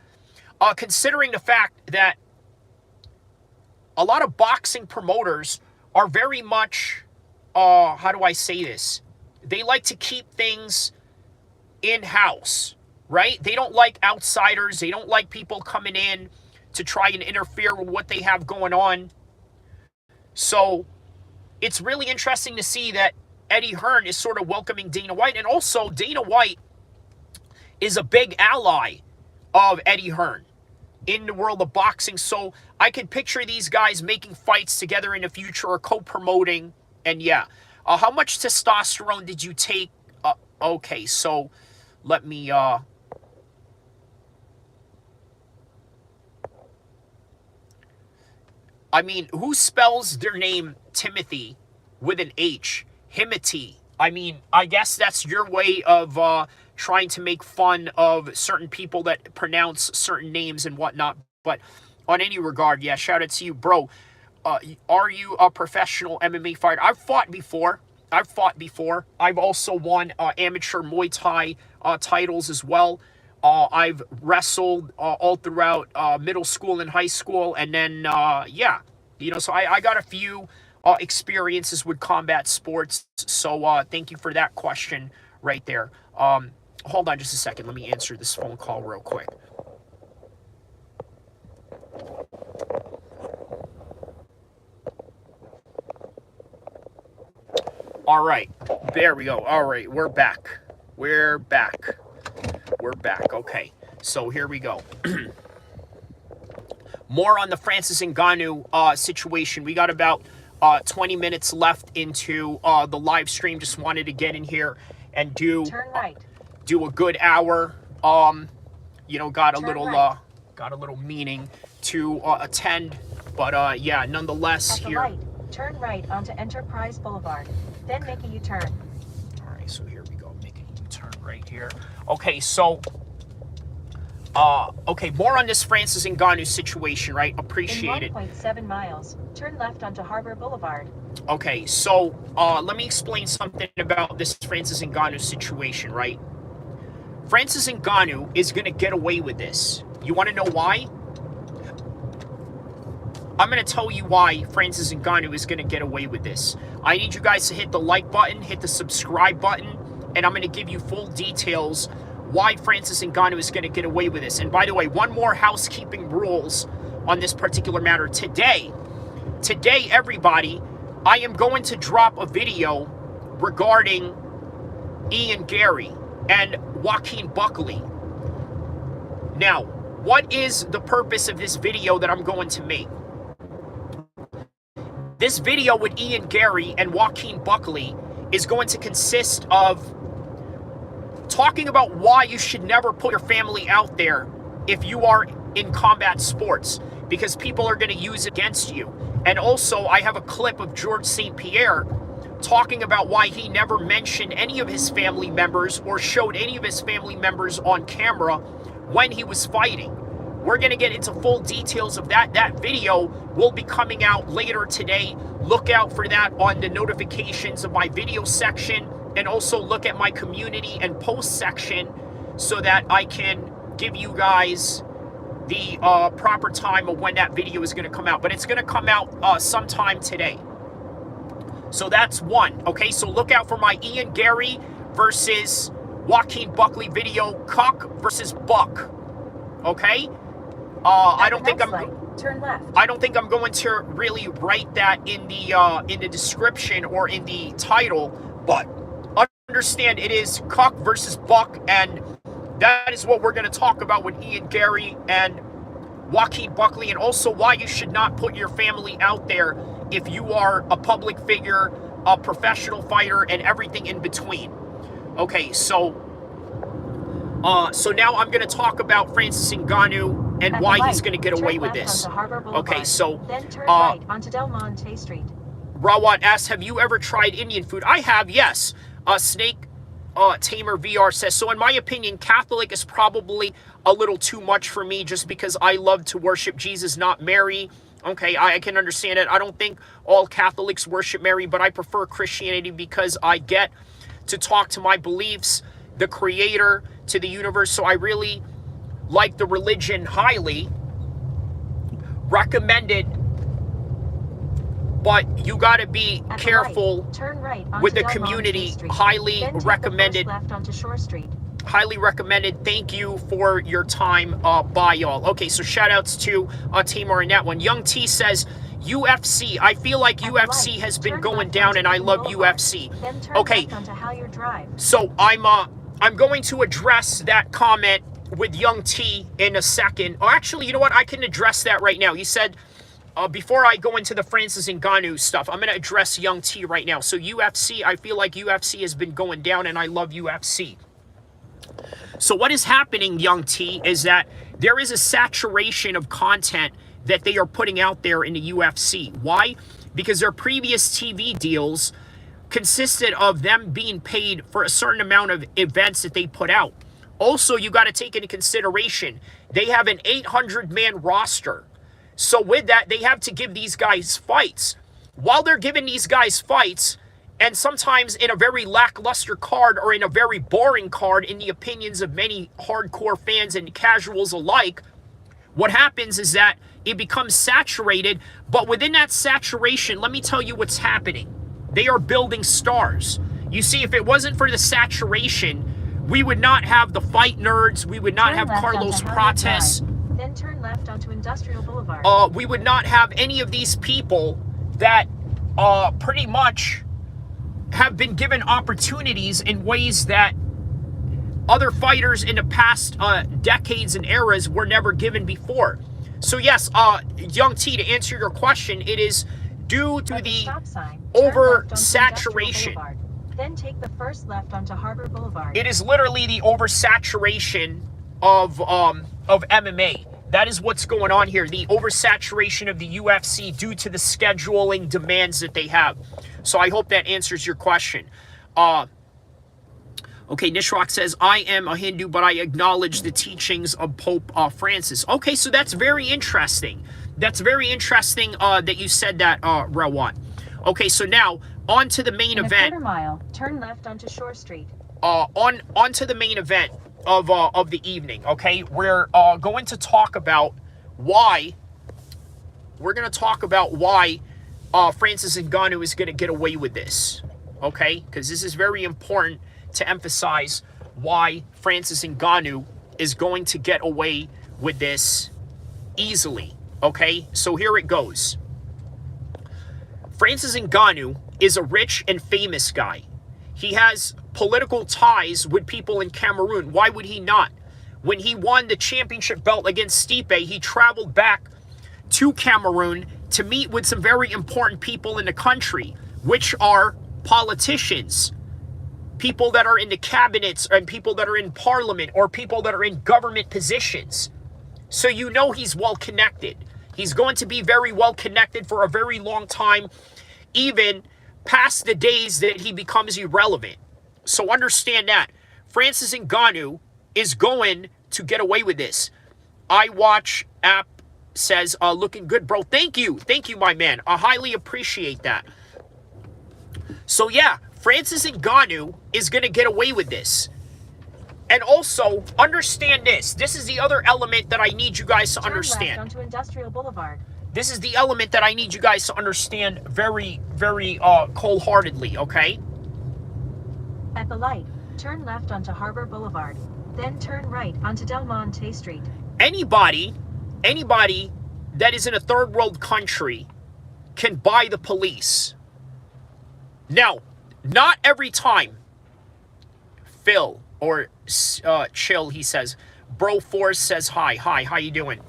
considering the fact that a lot of boxing promoters are very much, how do I say this? They like to keep things in-house, right? They don't like outsiders. They don't like people coming in to try and interfere with what they have going on. So it's really interesting to see that Eddie Hearn is sort of welcoming Dana White. And also, Dana White is a big ally of Eddie Hearn in the world of boxing. So I can picture these guys making fights together in the future or co-promoting. And yeah, how much testosterone did you take? Okay, so let me... I mean, who spells their name Timothy with an H? Himothy. I mean, I guess that's your way of trying to make fun of certain people that pronounce certain names and whatnot. But on any regard, yeah, shout out to you, bro. Are you a professional MMA fighter? I've fought before. I've also won amateur Muay Thai titles as well. I've wrestled all throughout middle school and high school. And then, yeah, so I got a few experiences with combat sports. So thank you for that question right there. Hold on just a second. Let me answer this phone call real quick. All right, there we go. All right, we're back. Okay, so here we go. More on the Francis Ngannou situation. We got about 20 minutes left into the live stream. Just wanted to get in here and do a good hour. Got a little meening to attend, but yeah, nonetheless here. Turn right onto Enterprise Boulevard, then make a U-turn. All right, so here right here. Okay, so okay, more on this Francis Ngannou situation, right? Appreciate it. In 1.7 miles, turn left onto Harbor Boulevard. Okay, so let me explain something about this Francis Ngannou situation, right? Francis Ngannou is going to get away with this. You want to know why? I'm going to tell you why Francis Ngannou is going to get away with this. I need you guys to hit the like button, hit the subscribe button, and I'm going to give you full details why Francis Ngannou is going to get away with this. And by the way, one more housekeeping rules on this particular matter. Today, everybody, I am going to drop a video regarding Ian Garry and Joaquin Buckley. Now, what is the purpose of this video that I'm going to make? This video with Ian Garry and Joaquin Buckley is going to consist of talking about why you should never put your family out there if you are in combat sports, because people are going to use it against you. And also, I have a clip of George St. Pierre talking about why he never mentioned any of his family members or showed any of his family members on camera when he was fighting. We're going to get into full details of that. That video will be coming out later today. Look out for that on the notifications of my video section, and also look at my community and post section so that I can give you guys the proper time of when that video is going to come out. But it's going to come out sometime today. So that's one. Okay, so look out for my Ian Garry versus Joaquin Buckley video, Cuck versus Buck. Okay? I don't think turn left. I don't think I'm going to really write that in the description or in the title, but understand it is Cuck versus Buck, and that is what we're going to talk about with Ian Garry and Joaquin Buckley, and also why you should not put your family out there if you are a public figure, a professional fighter, and everything in between. Okay, so now I'm going to talk about Francis Ngannou and why he's going to get away with this. Okay, so then turn right onto Del Monte Street. Rawat asks, have you ever tried Indian food? I have, yes. Snake Tamer VR says, so in my opinion, Catholic is probably a little too much for me just because I love to worship Jesus, not Mary. Okay, I can understand it. I don't think all Catholics worship Mary, but I prefer Christianity because I get to talk to my beliefs, the Creator, to the universe. So I really like the religion highly. Recommended, but you got to be careful with the community. Highly recommended. Left onto Shore Street. Highly recommended. Thank you for your time. Bye, y'all. Okay, so shout outs to Tamar and that one. Young T says, UFC. I feel like UFC has been going down, and I love UFC. Okay, so I'm going to address that comment with Young T in a second. Oh, actually, you know what? I can address that right now. He said, before I go into the Francis Ngannou stuff, I'm going to address Young T right now. So UFC, I feel like UFC has been going down, and I love UFC. So what is happening, Young T, is that there is a saturation of content that they are putting out there in the UFC. Why? Because their previous TV deals consisted of them being paid for a certain amount of events that they put out. Also, you got to take into consideration, they have an 800-man roster. So with that, they have to give these guys fights. While they're giving these guys fights, and sometimes in a very lackluster card or in a very boring card in the opinions of many hardcore fans and casuals alike, what happens is that it becomes saturated. But within that saturation, let me tell you what's happening. They are building stars. You see, if it wasn't for the saturation, we would not have the fight nerds. We would not have Carlos Prates. Then turn left onto Industrial Boulevard. We would not have any of these people that pretty much have been given opportunities in ways that other fighters in the past decades and eras were never given before. So yes, Young T, to answer your question, it is due to the oversaturation. Then take the first left onto Harbor Boulevard. It is literally the oversaturation of MMA. That is what's going on here. The oversaturation of the UFC due to the scheduling demands that they have. So I hope that answers your question. Okay, Nishwak says, I am a Hindu, but I acknowledge the teachings of Pope Francis. Okay, so that's very interesting. That's very interesting that you said that, Rawat. Okay, so now, on to the main In event. a quarter mile, turn left onto Shore Street. On to the main event of the evening, okay? We're going to talk about why... We're going to talk about why Francis Ngannou is going to get away with this, okay? Because this is very important to emphasize why Francis Ngannou is going to get away with this easily, okay? So here it goes. Francis Ngannou is a rich and famous guy. He has political ties with people in Cameroon. Why would he not? When he won the championship belt against Stipe, he traveled back to Cameroon to meet with some very important people in the country, which are politicians, people that are in the cabinets and people that are in parliament or people that are in government positions. So you know he's well connected. He's going to be very well connected for a very long time, even past the days that he becomes irrelevant. So understand that. Francis Ngannou is going to get away with this. iWatch app says, looking good, bro. Thank you, my man. I highly appreciate that. So yeah, Francis Ngannou is going to get away with this. And also, understand this. This is the other element that I need you guys to understand. Turn left onto Industrial Boulevard. This is the element that I need you guys to understand very, very cold-heartedly, okay? At the light, turn left onto Harbor Boulevard. Then turn right onto Del Monte Street. Anybody that is in a third world country can buy the police. Now, not every time. Phil, or Chill, he says. Bro Force says hi. Hi, how you doing?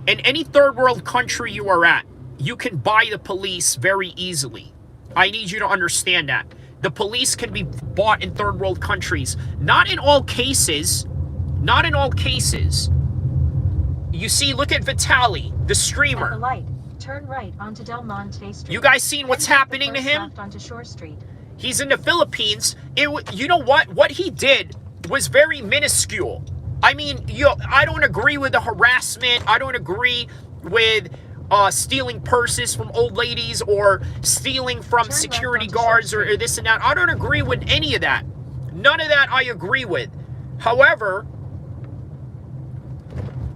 In any third world country you are at, you can buy the police very easily. I need you to understand that. The police can be bought in third world countries. Not in all cases. Not in all cases. You see, look at Vitaly, the streamer. At the light, turn right onto Del Monte Street. You guys seen what's happening to him? Left onto Shore Street. He's in the Philippines. You know what? What he did was very minuscule. I mean, I don't agree with the harassment. I don't agree with stealing purses from old ladies or stealing from security guards or this and that. I don't agree with any of that. None of that I agree with. However,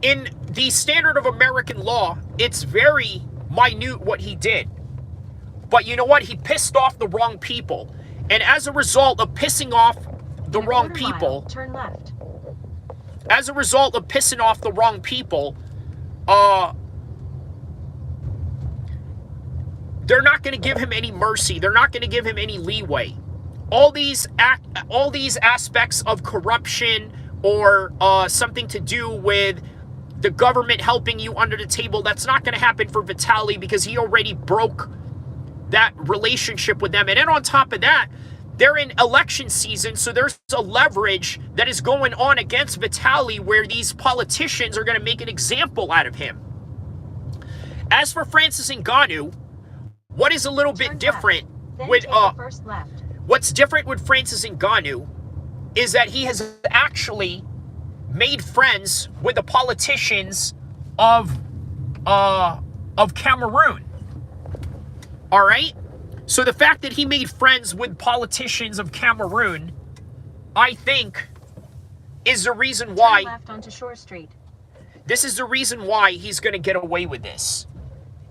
in the standard of American law, it's very minute what he did. But you know what? He pissed off the wrong people. And as a result of pissing off the wrong people, turn left. As a result of pissing off the wrong people, they're not going to give him any mercy. They're not going to give him any leeway. All these aspects of corruption or something to do with the government helping you under the table, that's not going to happen for Vitaly because he already broke that relationship with them. And then on top of that, they're in election season, so there's a leverage that is going on against Vitaly where these politicians are going to make an example out of him. As for Francis Ngannou, what is a little bit different with what's different with Francis Ngannou is that he has actually made friends with the politicians of Cameroon. All right? So the fact that he made friends with politicians of Cameroon, I think, is the reason why... Turn left onto Shore Street. This is the reason why he's going to get away with this.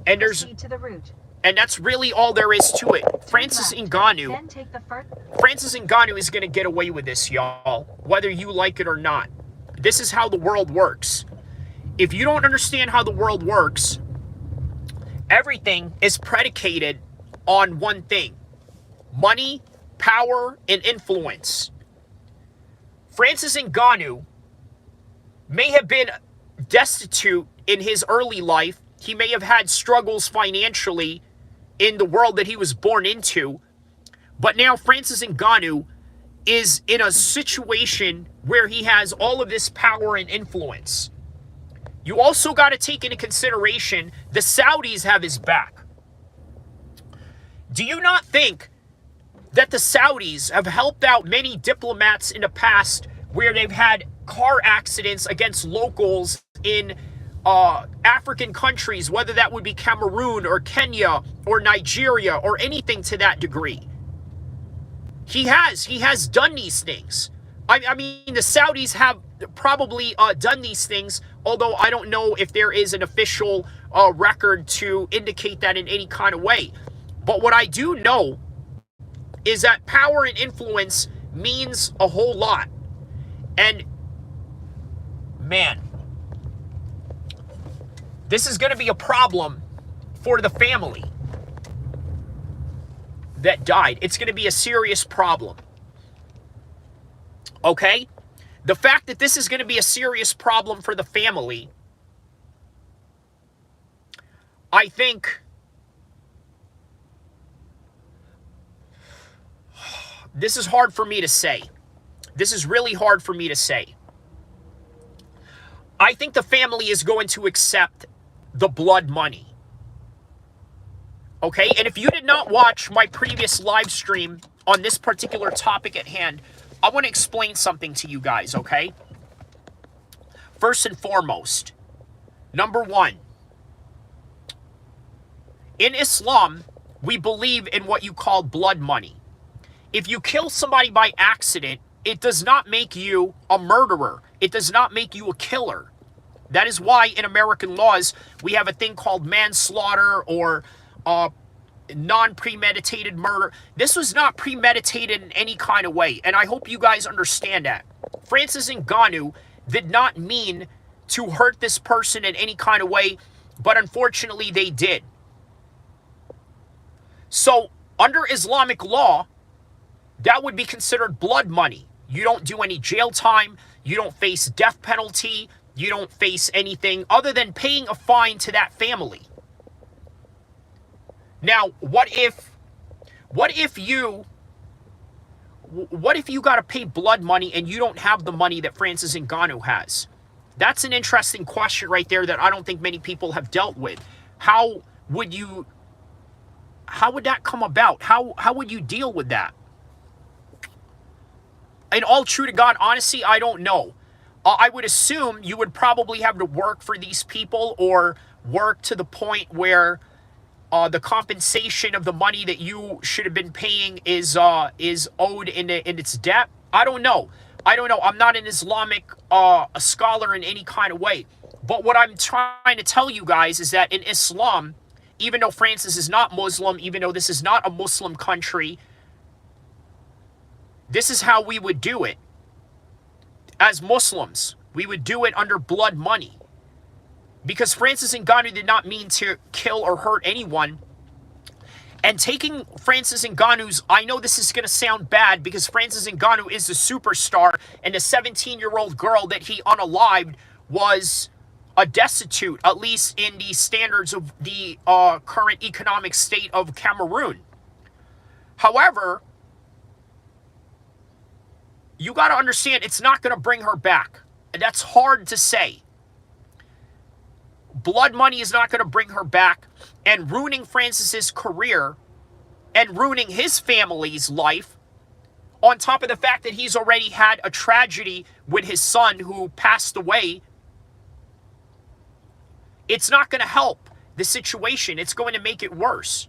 And Proceed to the route. And that's really all there is to it. Francis Ngannou is going to get away with this, y'all, whether you like it or not. This is how the world works. If you don't understand how the world works, everything is predicated on one thing: money, power, and influence. Francis Ngannou may have been destitute in his early life. He may have had struggles financially in the world that he was born into. But now Francis Ngannou is in a situation where he has all of this power and influence. You also got to take into consideration the Saudis have his back. Do you not think that the Saudis have helped out many diplomats in the past where they've had car accidents against locals in African countries, whether that would be Cameroon or Kenya or Nigeria or anything to that degree. He has done these things. I mean, the Saudis have probably done these things, although I don't know if there is an official record to indicate that in any kind of way. But what I do know is that power and influence means a whole lot. And man, this is going to be a problem for the family that died. It's going to be a serious problem. Okay? The fact that this is going to be a serious problem for the family, I think this is hard for me to say. This is really hard for me to say. I think the family is going to accept the blood money. Okay? And if you did not watch my previous live stream on this particular topic at hand, I want to explain something to you guys, okay? First and foremost, number one, in Islam, we believe in what you call blood money. If you kill somebody by accident, it does not make you a murderer. It does not make you a killer. That is why in American laws, we have a thing called manslaughter or non-premeditated murder. This was not premeditated in any kind of way, and I hope you guys understand that. Francis Ngannou did not mean to hurt this person in any kind of way, but unfortunately they did. So, under Islamic law, that would be considered blood money. You don't do any jail time, you don't face death penalty, you don't face anything other than paying a fine to that family. Now, what if you got to pay blood money and you don't have the money that Francis Ngannou has? That's an interesting question right there that I don't think many people have dealt with. How would that come about? How would you deal with that? In all true to God honesty, I don't know. I would assume you would probably have to work for these people or work to the point where the compensation of the money that you should have been paying is owed in its debt. I don't know. I'm not an Islamic a scholar in any kind of way. But what I'm trying to tell you guys is that in Islam, even though Francis is not Muslim, even though this is not a Muslim country, this is how we would do it. As Muslims, we would do it under blood money. Because Francis Ngannou did not mean to kill or hurt anyone. And taking Francis Ngannou's, I know this is going to sound bad because Francis Ngannou is a superstar and the 17-year-old girl that he unalived was a destitute, at least in the standards of the current economic state of Cameroon. However, you got to understand it's not going to bring her back. And that's hard to say. Blood money is not going to bring her back, and ruining Francis's career and ruining his family's life, on top of the fact that he's already had a tragedy with his son who passed away, it's not going to help the situation. It's going to make it worse.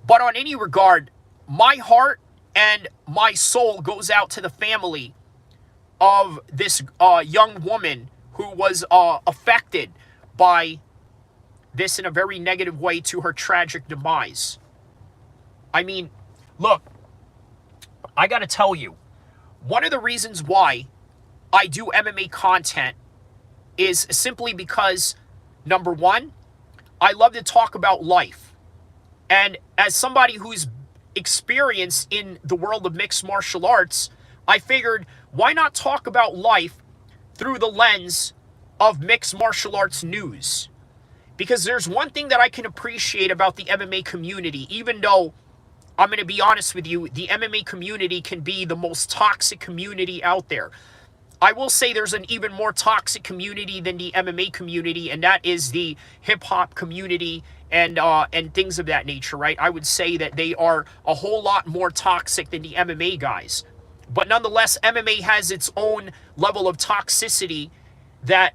But on any regard, my heart and my soul goes out to the family of this young woman who was affected by this in a very negative way to her tragic demise. I mean, look, I gotta tell you, one of the reasons why I do MMA content is simply because, number one, I love to talk about life. And as somebody who's experienced in the world of mixed martial arts, I figured, why not talk about life through the lens of mixed martial arts news? Because there's one thing that I can appreciate about the MMA community, even though, I'm going to be honest with you, the MMA community can be the most toxic community out there. I will say there's an even more toxic community than the MMA community, and that is the hip hop community and things of that nature, right? I would say that they are a whole lot more toxic than the MMA guys. But nonetheless, MMA has its own level of toxicity that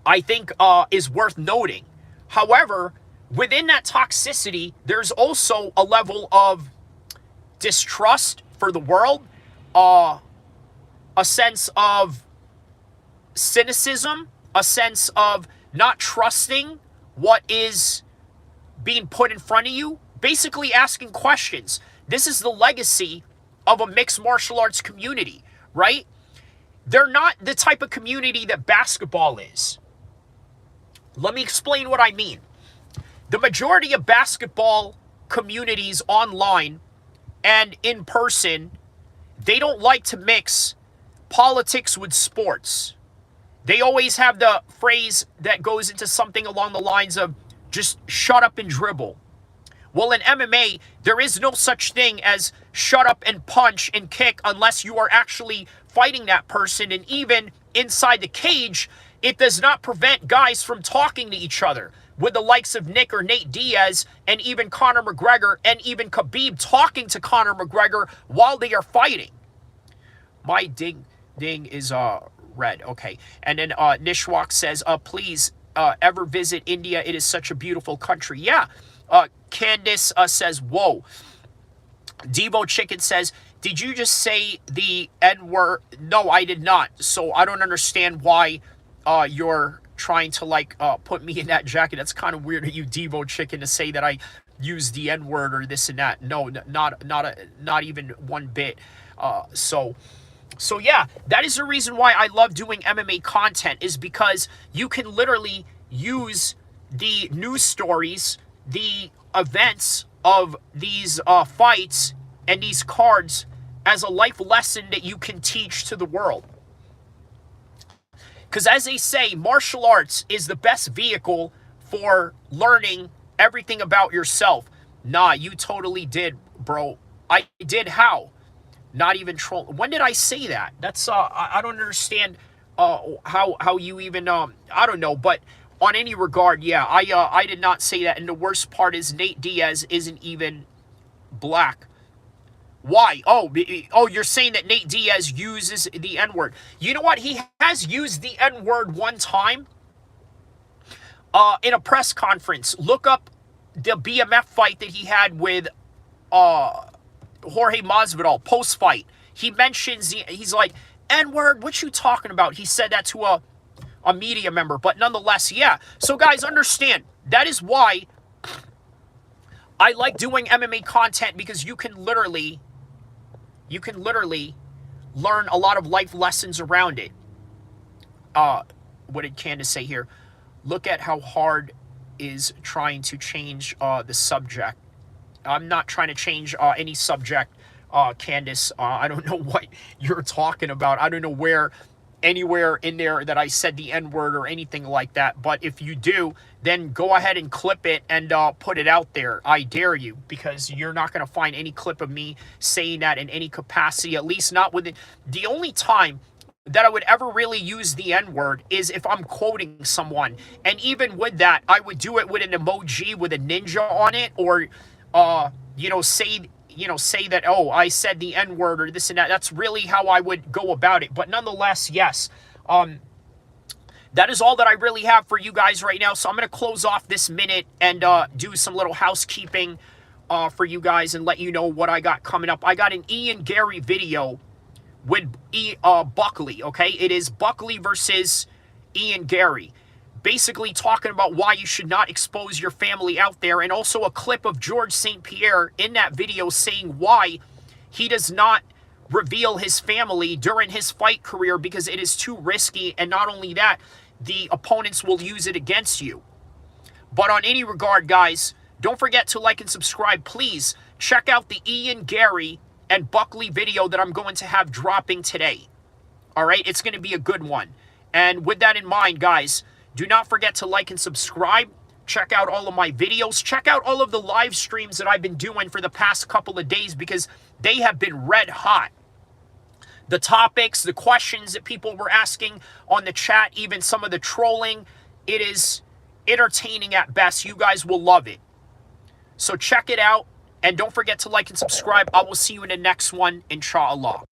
I think is worth noting. However, within that toxicity, there's also a level of distrust for the world, a sense of cynicism, a sense of not trusting what is being put in front of you, basically asking questions. This is the legacy of a mixed martial arts community, right? They're not the type of community that basketball is. Let me explain what I mean. The majority of basketball communities online and in person, they don't like to mix politics with sports. They always have the phrase that goes into something along the lines of just shut up and dribble. Well, in MMA, there is no such thing as shut up and punch and kick unless you are actually fighting that person. And even inside the cage, it does not prevent guys from talking to each other, with the likes of Nick or Nate Diaz and even Conor McGregor and even Khabib talking to Conor McGregor while they are fighting. My ding is red. Okay. And then Nishwak says, please ever visit India. It is such a beautiful country. Yeah. Candice says, whoa. Devo Chicken says, did you just say the N-word? No, I did not. So I don't understand why you're trying to like put me in that jacket. That's kind of weird of you, Devo Chicken, to say that I use the N-word or this and that. No, not even one bit. So yeah, that is the reason why I love doing MMA content, is because you can literally use the news stories, the events of these fights and these cards as a life lesson that you can teach to the world. Because as they say, martial arts is the best vehicle for learning everything about yourself. Nah, you totally did, bro. I did how? Not even troll. When did I say that? That's I don't understand how you even I don't know, but on any regard, yeah, I did not say that. And the worst part is Nate Diaz isn't even black. Why? Oh, you're saying that Nate Diaz uses the N-word. You know what? He has used the N-word one time in a press conference. Look up the BMF fight that he had with Jorge Masvidal post-fight. He mentions, he's like, N-word, what you talking about? He said that to a media member, but nonetheless, yeah. So guys, understand, that is why I like doing MMA content, because you can literally learn a lot of life lessons around it. What did Candace say here? Look at how hard is trying to change the subject. I'm not trying to change any subject, Candace. I don't know what you're talking about. I don't know where, anywhere in there that I said the N-word or anything like that. But if you do, then go ahead and clip it and put it out there. I dare you, because you're not going to find any clip of me saying that in any capacity, at least not within. The only time that I would ever really use the N-word is if I'm quoting someone. And even with that, I would do it with an emoji with a ninja on it, or say that, oh, I said the N-word or this and that. That's really how I would go about it. But nonetheless, yes, that is all that I really have for you guys right now. So I'm going to close off this minute and do some little housekeeping for you guys and let you know what I got coming up. I got an Ian Gary video with Buckley, okay? It is Buckley versus Ian Gary. Basically talking about why you should not expose your family out there, and also a clip of George St. Pierre in that video saying why he does not reveal his family during his fight career, because it is too risky, and not only that, the opponents will use it against you. But on any regard, guys, don't forget to like and subscribe. Please check out the Ian Gary and Buckley video that I'm going to have dropping today. All right, it's going to be a good one. And with that in mind, guys, do not forget to like and subscribe. Check out all of my videos. Check out all of the live streams that I've been doing for the past couple of days, because they have been red hot. The topics, the questions that people were asking on the chat, even some of the trolling, it is entertaining at best. You guys will love it. So check it out. And don't forget to like and subscribe. I will see you in the next one, inshallah.